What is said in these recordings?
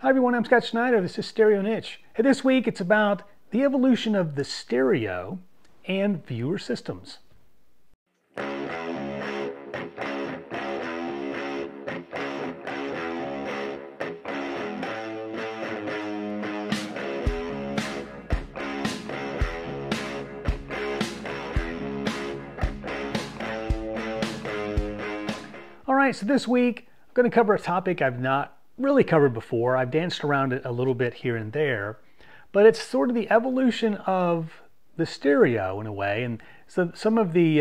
Hi everyone, I'm Scott Schneider. This is Stereo Niche. And this week it's about the evolution of the stereo and viewer systems. All right, so this week I'm going to cover a topic I've not really covered before. I've danced around it a little bit here and there, but it's sort of the evolution of the stereo in a way, and so some of the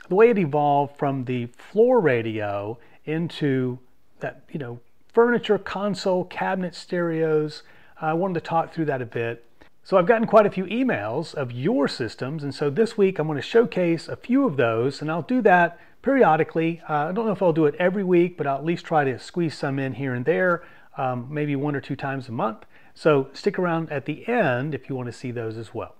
way it evolved from the floor radio into that, furniture, console, cabinet stereos. I wanted to talk through that a bit. So I've gotten quite a few emails of your systems, and so this week I'm going to showcase a few of those, and I'll do that periodically. I don't know if I'll do it every week, but I'll at least try to squeeze some in here and there, maybe 1 or 2 times a month. So stick around at the end if you want to see those as well.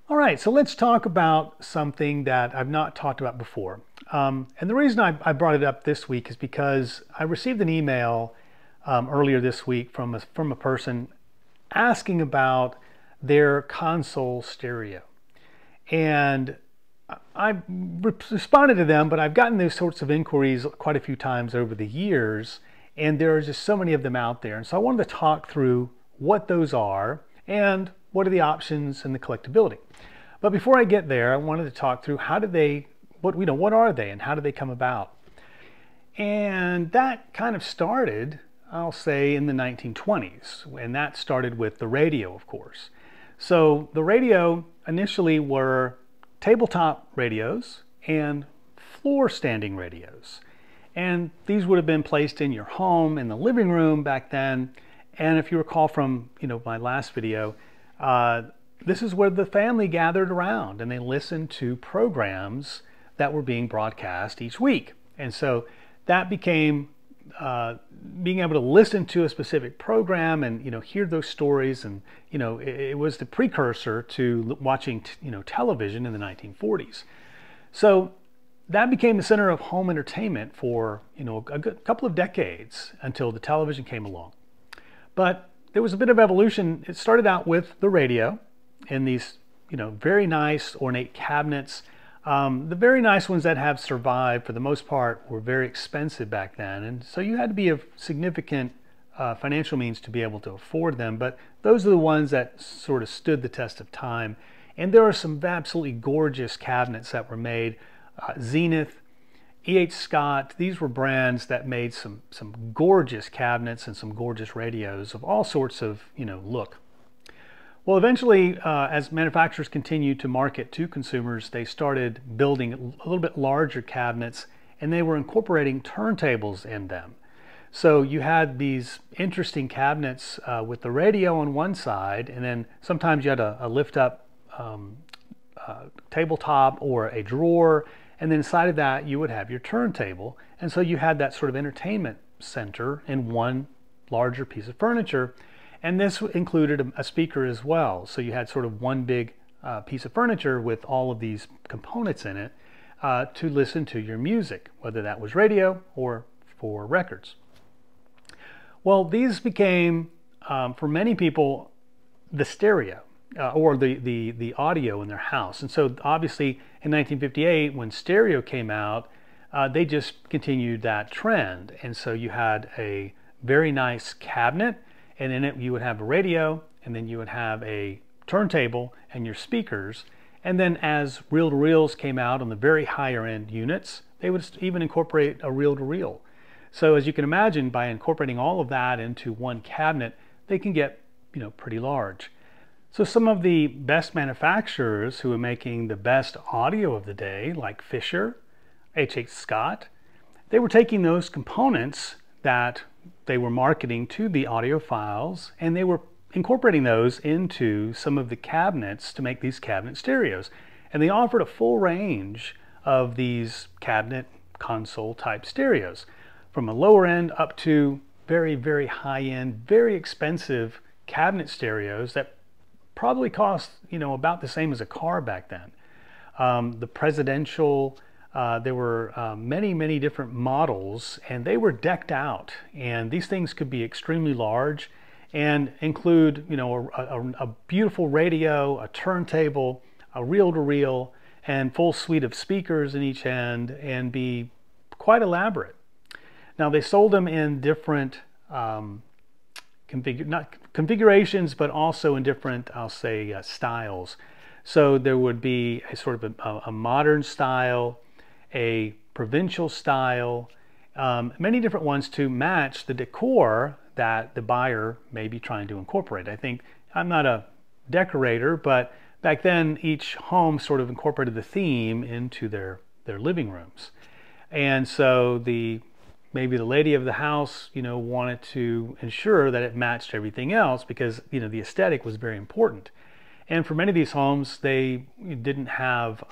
All right, so let's talk about something that I've not talked about before. And the reason I brought it up this week is because I received an email earlier this week from a person asking about their console stereo. And I responded to them, but I've gotten those sorts of inquiries quite a few times over the years, and there are just so many of them out there. And so I wanted to talk through what those are and what are the options and the collectability. But before I get there, I wanted to talk through what are they and how do they come about? And that kind of started, I'll say, in the 1920s, and that started with the radio, of course. So the radio initially were tabletop radios and floor standing radios. And these would have been placed in your home, in the living room back then. And if you recall from my last video, this is where the family gathered around and they listened to programs that were being broadcast each week. And so that became being able to listen to a specific program and hear those stories, and it was the precursor to watching television in the 1940s. So that became the center of home entertainment for a good couple of decades until the television came along. But there was a bit of evolution. It started out with the radio and these very nice ornate cabinets. The very nice ones that have survived for the most part were very expensive back then, and so you had to be of significant financial means to be able to afford them, but those are the ones that sort of stood the test of time. And there are some absolutely gorgeous cabinets that were made. Zenith, E.H. Scott, these were brands that made some gorgeous cabinets and some gorgeous radios of all sorts of look. Well, eventually, as manufacturers continued to market to consumers, they started building a little bit larger cabinets, and they were incorporating turntables in them. So you had these interesting cabinets with the radio on one side, and then sometimes you had a lift-up tabletop or a drawer, and then inside of that you would have your turntable. And so you had that sort of entertainment center in one larger piece of furniture. And this included a speaker as well. So you had sort of one big piece of furniture with all of these components in it to listen to your music, whether that was radio or for records. Well, these became, for many people, the stereo or the audio in their house. And so obviously in 1958, when stereo came out, they just continued that trend. And so you had a very nice cabinet, and in it you would have a radio, and then you would have a turntable and your speakers. And then as reel-to-reels came out on the very higher end units, they would even incorporate a reel-to-reel. So as you can imagine, by incorporating all of that into one cabinet, they can get pretty large. So some of the best manufacturers who are making the best audio of the day, like Fisher, H.H. Scott, they were taking those components that they were marketing to the audiophiles, and they were incorporating those into some of the cabinets to make these cabinet stereos. And they offered a full range of these cabinet console type stereos, from a lower end up to very, very high end, very expensive cabinet stereos that probably cost about the same as a car back then. The presidential There were many different models, and they were decked out. And these things could be extremely large and include, you know, a beautiful radio, a turntable, a reel-to-reel, and full suite of speakers in each end, and be quite elaborate. Now, they sold them in different not configurations, but also in different, I'll say, styles. So there would be a sort of a modern style, a provincial style, many different ones to match the decor that the buyer may be trying to incorporate. I think, I'm not a decorator, but back then each home sort of incorporated the theme into their living rooms. And so maybe the lady of the house, you know, wanted to ensure that it matched everything else because, you know, the aesthetic was very important. And for many of these homes, they didn't have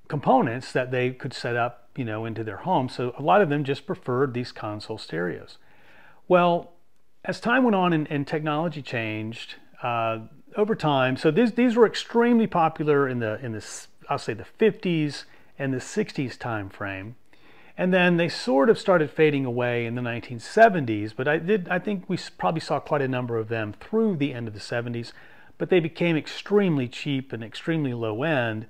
components that they could set up, you know, into their home. So a lot of them just preferred these console stereos. Well, as time went on and technology changed over time, so these were extremely popular in the I'll say the 50s and the 60s time frame. And then they sort of started fading away in the 1970s, but I think we probably saw quite a number of them through the end of the 70s, but they became extremely cheap and extremely low end.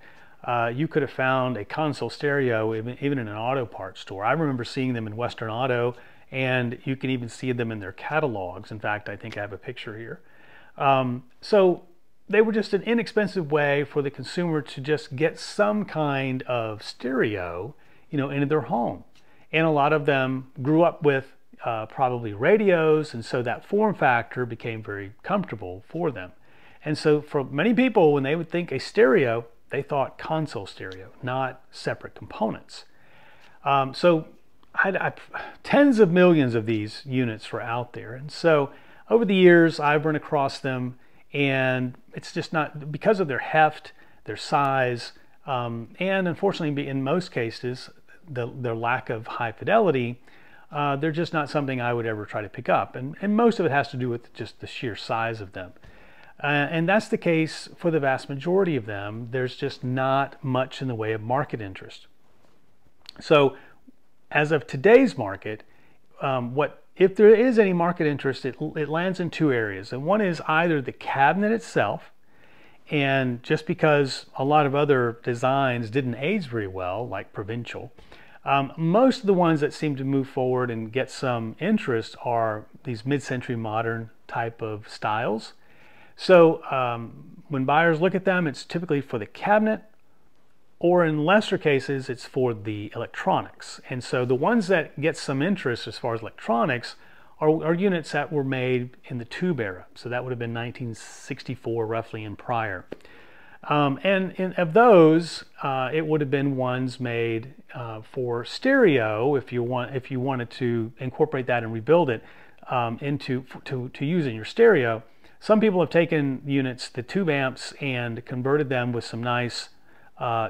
You could have found a console stereo even in an auto parts store. I remember seeing them in Western Auto, and you can even see them in their catalogs. In fact, I think I have a picture here. So they were just an inexpensive way for the consumer to just get some kind of stereo, you know, into their home. And a lot of them grew up with probably radios, and so that form factor became very comfortable for them. And so for many people, when they would think a stereo, they thought console stereo, not separate components. So tens of millions of these units were out there. And so over the years, I've run across them, and it's just not, because of their heft, their size, and unfortunately, in most cases, their lack of high fidelity, they're just not something I would ever try to pick up. And most of it has to do with just the sheer size of them. And that's the case for the vast majority of them. There's just not much in the way of market interest. So as of today's market, if there is any market interest, it lands in two areas. And one is either the cabinet itself, and just because a lot of other designs didn't age very well, like Provincial, most of the ones that seem to move forward and get some interest are these mid-century modern type of styles. So when buyers look at them, it's typically for the cabinet, or in lesser cases, it's for the electronics. And so the ones that get some interest as far as electronics are units that were made in the tube era. So that would have been 1964 roughly and prior. And of those, it would have been ones made for stereo if you wanted to incorporate that and rebuild it to use in your stereo. Some people have taken units, the tube amps, and converted them with some nice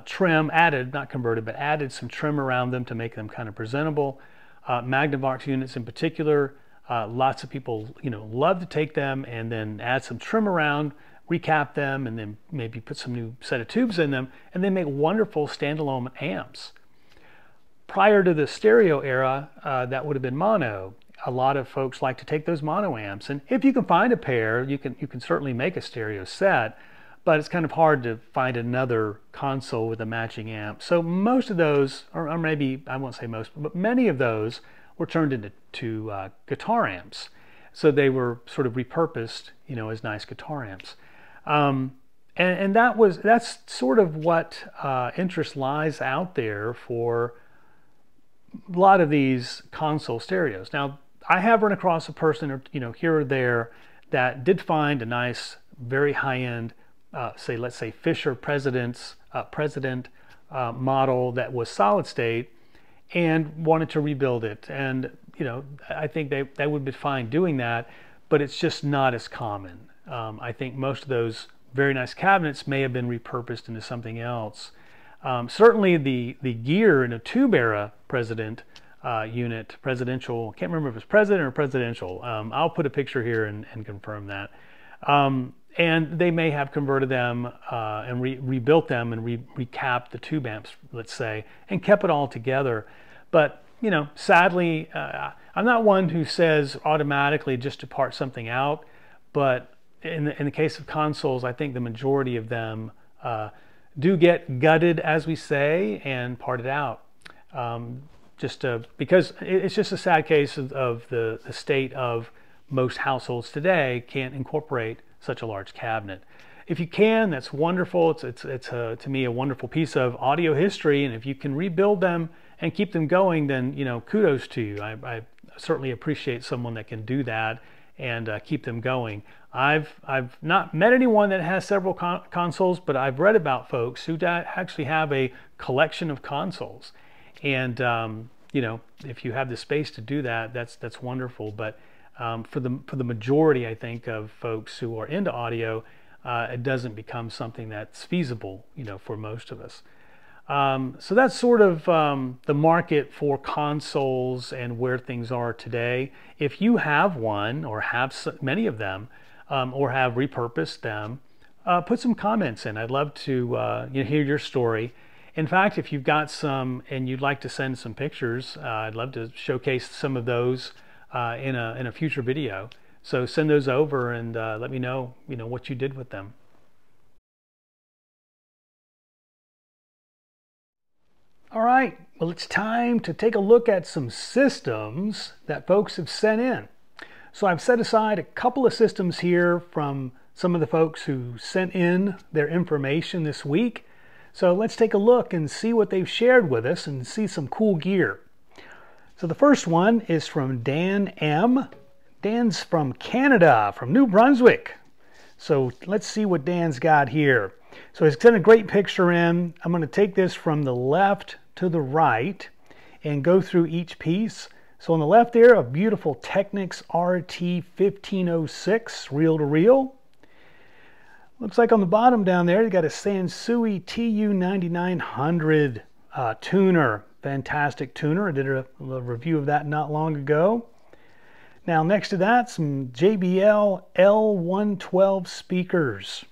trim, not converted, but added some trim around them to make them kind of presentable. Magnavox units in particular, lots of people, you know, love to take them and then add some trim around, recap them, and then maybe put some new set of tubes in them, and they make wonderful standalone amps. Prior to the stereo era, that would have been mono. A lot of folks like to take those mono amps, and if you can find a pair, you can certainly make a stereo set, but it's kind of hard to find another console with a matching amp. So most of those, or maybe I won't say most, but many of those were turned into guitar amps. So they were sort of repurposed, you know, as nice guitar amps. And that's sort of what interest lies out there for a lot of these console stereos. Now, I have run across a person, or, you know, here or there, that did find a nice, very high-end, let's say Fisher President model that was solid state, and wanted to rebuild it. And, you know, I think they would be fine doing that, but it's just not as common. I think most of those very nice cabinets may have been repurposed into something else. Certainly the gear in a tube era presidential, can't remember if it's president or presidential. I'll put a picture here and confirm that. And they may have converted them and rebuilt them and recapped the tube amps, let's say, and kept it all together. But, you know, sadly, I'm not one who says automatically just to part something out, but in the case of consoles, I think the majority of them do get gutted, as we say, and parted out. Because it's just a sad case of the state of most households today can't incorporate such a large cabinet. If you can, that's wonderful. It's to me a wonderful piece of audio history, and if you can rebuild them and keep them going, then, you know, kudos to you. I certainly appreciate someone that can do that and keep them going. I've not met anyone that has several consoles, but I've read about folks who actually have a collection of consoles, and you know, if you have the space to do that, that's wonderful. But for the majority, I think, of folks who are into audio, it doesn't become something that's feasible, you know, for most of us. So that's sort of the market for consoles and where things are today. If you have one or have many of them, or have repurposed them, put some comments in. I'd love to you know, hear your story. In fact, if you've got some and you'd like to send some pictures, I'd love to showcase some of those in a future video. So send those over and let me know, you know, what you did with them. All right, well, it's time to take a look at some systems that folks have sent in. So I've set aside a couple of systems here from some of the folks who sent in their information this week. So let's take a look and see what they've shared with us and see some cool gear. So the first one is from Dan M. Dan's from Canada, from New Brunswick. So let's see what Dan's got here. So he's sent a great picture in. I'm going to take this from the left to the right and go through each piece. So on the left there, a beautiful Technics RT 1506 reel-to-reel. Looks like on the bottom down there, you got a Sansui TU 9900 tuner. Fantastic tuner. I did a review of that not long ago. Now next to that, some JBL L112 speakers.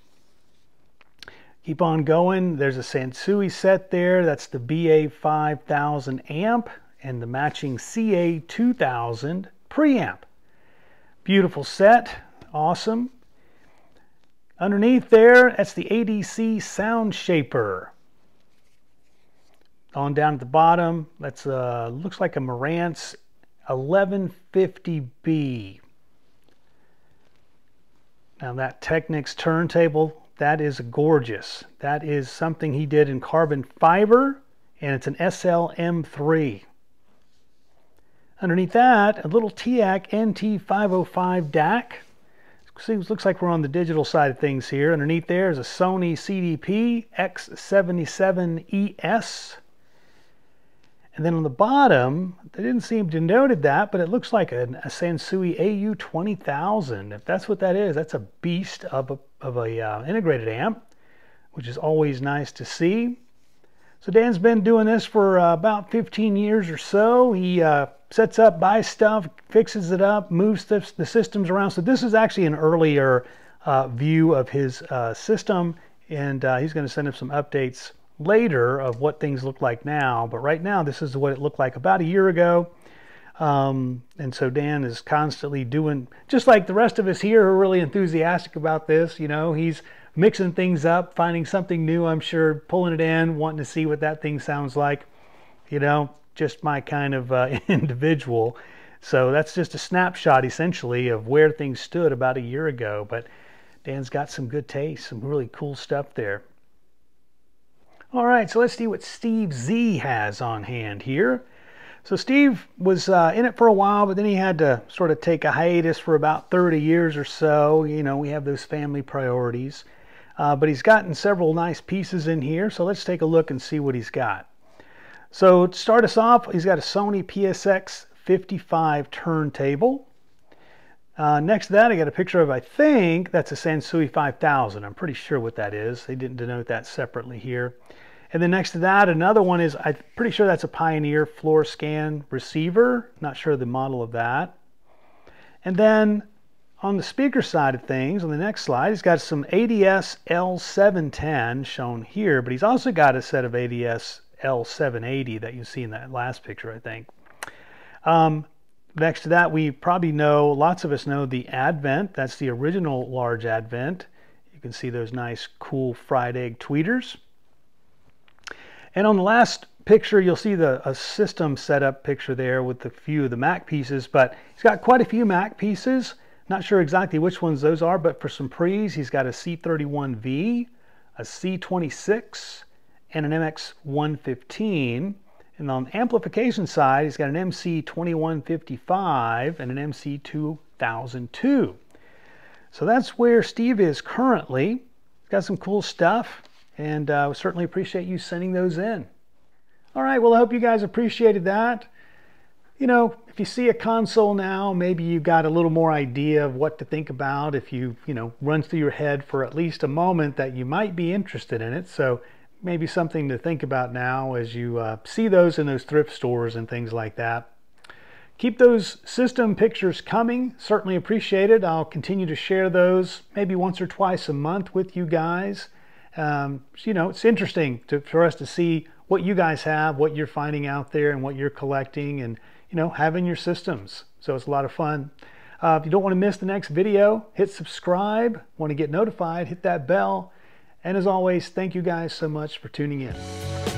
Keep on going. There's a Sansui set there. That's the BA 5000 amp and the matching CA 2000 preamp. Beautiful set. Awesome. Underneath there, that's the ADC Sound Shaper. On down at the bottom, that's looks like a Marantz 1150B. Now that Technics turntable, that is gorgeous. That is something he did in carbon fiber, and it's an SLM3. Underneath that, a little TIAC NT505 DAC. Looks like we're on the digital side of things here. Underneath there is a Sony CDP X77ES. And then on the bottom, they didn't seem to noted that, but it looks like a Sansui AU20000. If that's what that is, that's a beast of a integrated amp, which is always nice to see. So Dan's been doing this for about 15 years or so. He sets up, buys stuff, fixes it up, moves the systems around. So this is actually an earlier view of his system, and he's going to send us some updates later of what things look like now. But right now, this is what it looked like about a year ago. And so Dan is constantly doing, just like the rest of us here are really enthusiastic about this. You know, he's mixing things up, finding something new, I'm sure, pulling it in, wanting to see what that thing sounds like. You know, just my kind of individual. So that's just a snapshot, essentially, of where things stood about a year ago. But Dan's got some good taste, some really cool stuff there. All right, so let's see what Steve Z has on hand here. So Steve was in it for a while, but then he had to sort of take a hiatus for about 30 years or so. You know, we have those family priorities. But he's gotten several nice pieces in here, so let's take a look and see what he's got. So to start us off, he's got a Sony PSX 55 turntable. Next to that, I got a picture of, I think, that's a Sansui 5000. I'm pretty sure what that is. They didn't denote that separately here. And then next to that, another one is, I'm pretty sure that's a Pioneer floor scan receiver. Not sure the model of that. And then On the speaker side of things, on the next slide, he's got some ADS L710 shown here, but he's also got a set of ADS L780 that you see in that last picture, I think. Next to that, we probably know, lots of us know the Advent. That's the original large Advent. You can see those nice, cool fried egg tweeters. And on the last picture, you'll see a system setup picture there with a few of the Mac pieces, but he's got quite a few Mac pieces. Not sure exactly which ones those are, but for some pre's, he's got a C31V, a C26, and an MX115. And on the amplification side, he's got an MC2155 and an MC2002. So that's where Steve is currently. He's got some cool stuff, and we certainly appreciate you sending those in. All right, well, I hope you guys appreciated that. You know, if you see a console now, maybe you got a little more idea of what to think about if you runs through your head for at least a moment that you might be interested in it. So maybe something to think about now as you see those in those thrift stores and things like that. Keep those system pictures coming. Certainly appreciate it. I'll continue to share those maybe once or twice a month with you guys. It's interesting for us to see what you guys have, what you're finding out there, and what you're collecting, and having your systems. So it's a lot of fun. If you don't want to miss the next video, hit subscribe. Want to get notified, hit that bell. And as always, thank you guys so much for tuning in.